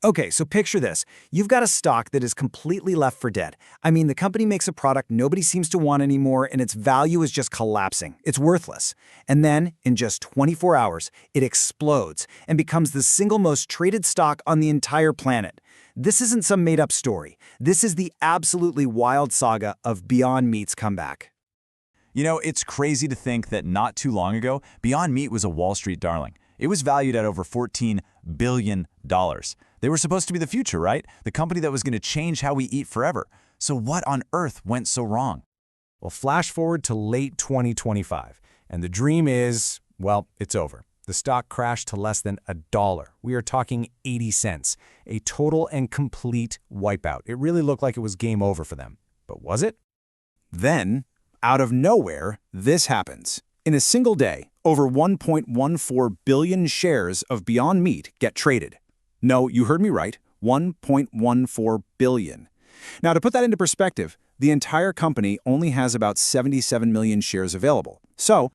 Okay, so picture this. You've got a stock that is completely left for dead. I mean, the company makes a product nobody seems to want anymore, and its value is just collapsing. It's worthless. And then, in just 24 hours, it explodes and becomes the single most traded stock on the entire planet. This isn't some made-up story. This is the absolutely wild saga of Beyond Meat's comeback. You know, it's crazy to think that not too long ago, Beyond Meat was a Wall Street darling. It was valued at over $14 billion. They were supposed to be the future, right? The company that was going to change how we eat forever. So what on earth went so wrong? Well, flash forward to late 2025, and the dream is, well, it's over. The stock crashed to less than $1. We are talking 80 cents, a total and complete wipeout. It really looked like it was game over for them. But was it? Then, out of nowhere, this happens. In a single day, over 1.14 billion shares of Beyond Meat get traded. No, you heard me right, 1.14 billion. Now, to put that into perspective, the entire company only has about 77 million shares available. So,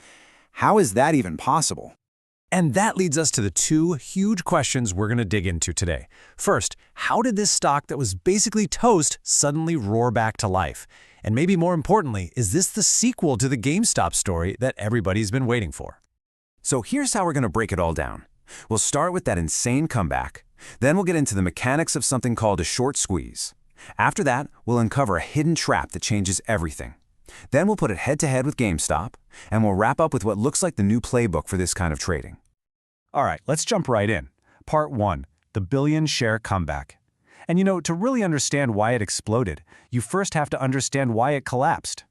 how is that even possible? And that leads us to the two huge questions we're going to dig into today. First, how did this stock that was basically toast suddenly roar back to life? And maybe more importantly, is this the sequel to the GameStop story that everybody's been waiting for? So here's how we're going to break it all down. We'll start with that insane comeback. Then we'll get into the mechanics of something called a short squeeze. After that, we'll uncover a hidden trap that changes everything. Then we'll put it head-to-head with GameStop, and we'll wrap up with what looks like the new playbook for this kind of trading. All right, let's jump right in. Part 1, the billion-share comeback. And you know, to really understand why it exploded, you first have to understand why it collapsed.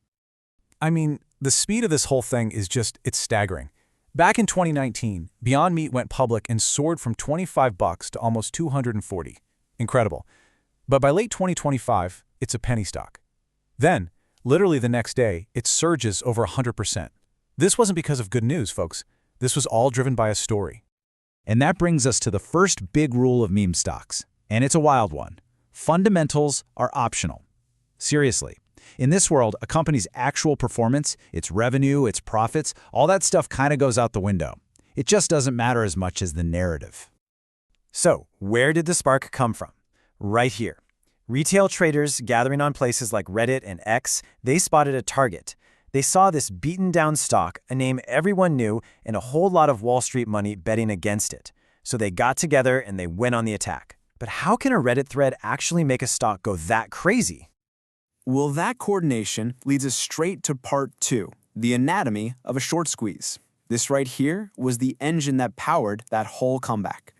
I mean, the speed of this whole thing is it's staggering. Back in 2019, Beyond Meat went public and soared from $25 to almost $240. Incredible. But by late 2025, it's a penny stock. Then, literally the next day, it surges over 100%. This wasn't because of good news, folks. This was all driven by a story. And that brings us to the first big rule of meme stocks. And it's a wild one. Fundamentals are optional. Seriously. In this world, a company's actual performance, its revenue, its profits, all that stuff kind of goes out the window. It just doesn't matter as much as the narrative. So, where did the spark come from? Right here. Retail traders gathering on places like Reddit and X, they spotted a target. They saw this beaten-down stock, a name everyone knew, and a whole lot of Wall Street money betting against it. So they got together and they went on the attack. But how can a Reddit thread actually make a stock go that crazy? Well, that coordination leads us straight to part 2, the anatomy of a short squeeze. This right here was the engine that powered that whole comeback.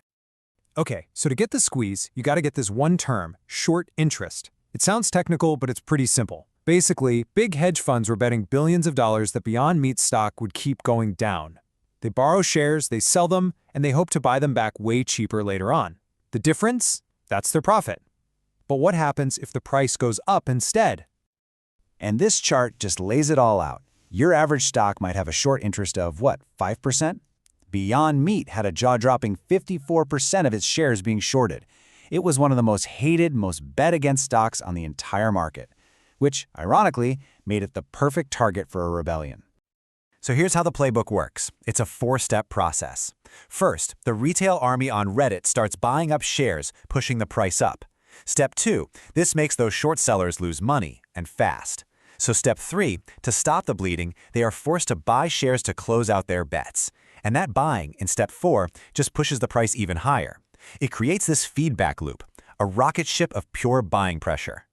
Okay, so to get the squeeze, you got to get this one term, short interest. It sounds technical, but it's pretty simple. Basically, big hedge funds were betting billions of dollars that Beyond Meat stock would keep going down. They borrow shares, they sell them, and they hope to buy them back way cheaper later on. The difference? That's their profit. But what happens if the price goes up instead? And this chart just lays it all out. Your average stock might have a short interest of, what, 5%? Beyond Meat had a jaw-dropping 54% of its shares being shorted. It was one of the most hated, most bet against stocks on the entire market, which, ironically, made it the perfect target for a rebellion. So here's how the playbook works. It's a 4-step process. First, the retail army on Reddit starts buying up shares, pushing the price up. Step 2, this makes those short sellers lose money, and fast. So step 3, to stop the bleeding, they are forced to buy shares to close out their bets. And that buying, in step 4, just pushes the price even higher. It creates this feedback loop, a rocket ship of pure buying pressure.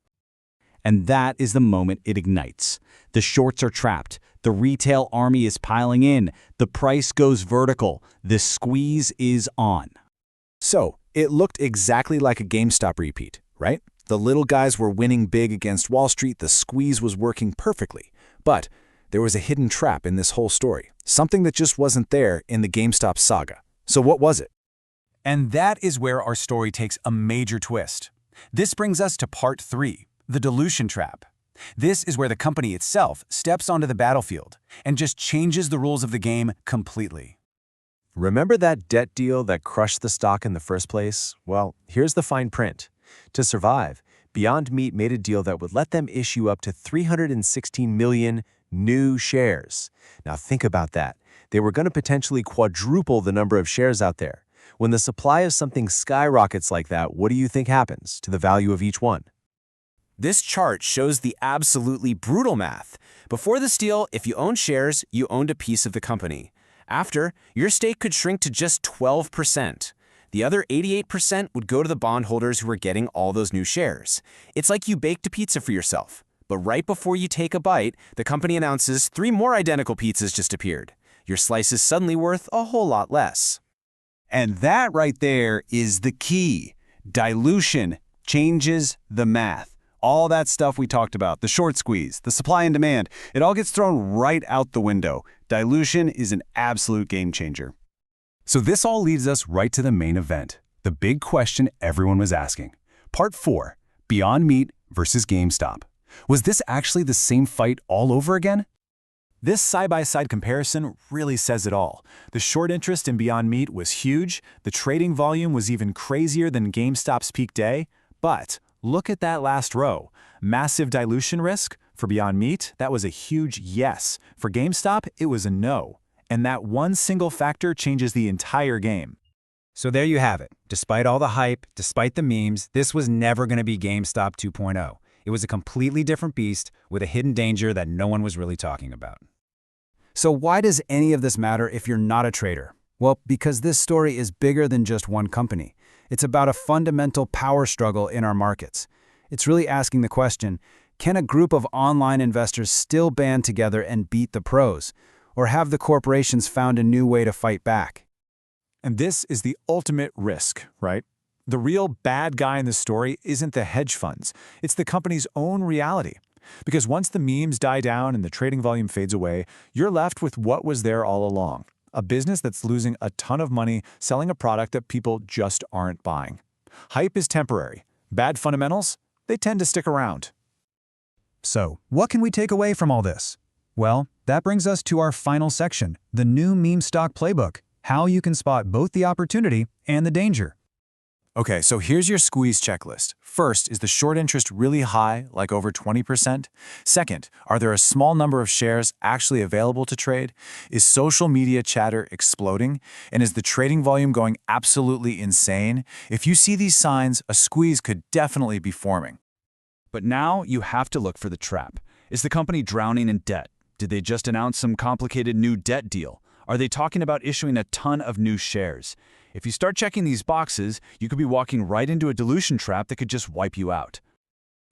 And that is the moment it ignites. The shorts are trapped. The retail army is piling in. The price goes vertical. The squeeze is on. So, it looked exactly like a GameStop repeat, right? The little guys were winning big against Wall Street. The squeeze was working perfectly. But there was a hidden trap in this whole story, something that just wasn't there in the GameStop saga. So what was it? And that is where our story takes a major twist. This brings us to part 3, the dilution trap. This is where the company itself steps onto the battlefield and just changes the rules of the game completely. Remember that debt deal that crushed the stock in the first place? Well, here's the fine print. To survive, Beyond Meat made a deal that would let them issue up to 316 million new shares. Now think about that. They were going to potentially quadruple the number of shares out there. When the supply of something skyrockets like that, what do you think happens to the value of each one? This chart shows the absolutely brutal math. Before the steal, if you owned shares, you owned a piece of the company. After, your stake could shrink to just 12%. The other 88% would go to the bondholders who were getting all those new shares. It's like you baked a pizza for yourself. But right before you take a bite, the company announces 3 more identical pizzas just appeared. Your slice is suddenly worth a whole lot less. And that right there is the key. Dilution changes the math. All that stuff we talked about, the short squeeze, the supply and demand, it all gets thrown right out the window. Dilution is an absolute game changer. So this all leads us right to the main event, the big question everyone was asking. Part 4, Beyond Meat versus GameStop. Was this actually the same fight all over again? This side-by-side comparison really says it all. The short interest in Beyond Meat was huge, the trading volume was even crazier than GameStop's peak day, but look at that last row. Massive dilution risk? For Beyond Meat, that was a huge yes. For GameStop, it was a no. And that one single factor changes the entire game. So there you have it. Despite all the hype, despite the memes, this was never going to be GameStop 2.0. It was a completely different beast with a hidden danger that no one was really talking about. So why does any of this matter if you're not a trader? Well, because this story is bigger than just one company. It's about a fundamental power struggle in our markets. It's really asking the question, can a group of online investors still band together and beat the pros? Or have the corporations found a new way to fight back? And this is the ultimate risk, right? The real bad guy in the story isn't the hedge funds. It's the company's own reality. Because once the memes die down and the trading volume fades away, you're left with what was there all along. A business that's losing a ton of money selling a product that people just aren't buying. Hype is temporary. Bad fundamentals, they tend to stick around. So, what can we take away from all this? Well, that brings us to our final section, the new meme stock playbook, how you can spot both the opportunity and the danger. Okay, so here's your squeeze checklist. First, is the short interest really high, like over 20%? Second, are there a small number of shares actually available to trade? Is social media chatter exploding? And is the trading volume going absolutely insane? If you see these signs, a squeeze could definitely be forming. But now you have to look for the trap. Is the company drowning in debt? Did they just announce some complicated new debt deal? Are they talking about issuing a ton of new shares? If you start checking these boxes, you could be walking right into a dilution trap that could just wipe you out.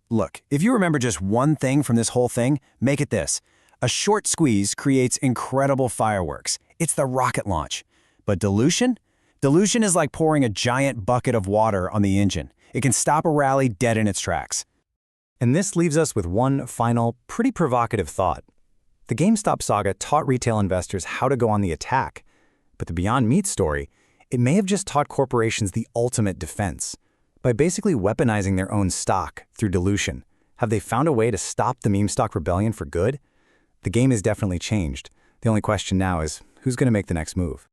Look, if you remember just one thing from this whole thing, make it this. A short squeeze creates incredible fireworks. It's the rocket launch. But dilution? Dilution is like pouring a giant bucket of water on the engine. It can stop a rally dead in its tracks. And this leaves us with one final, pretty provocative thought. The GameStop saga taught retail investors how to go on the attack. But the Beyond Meat story, it may have just taught corporations the ultimate defense. By basically weaponizing their own stock through dilution, have they found a way to stop the meme stock rebellion for good? The game has definitely changed. The only question now is, who's going to make the next move?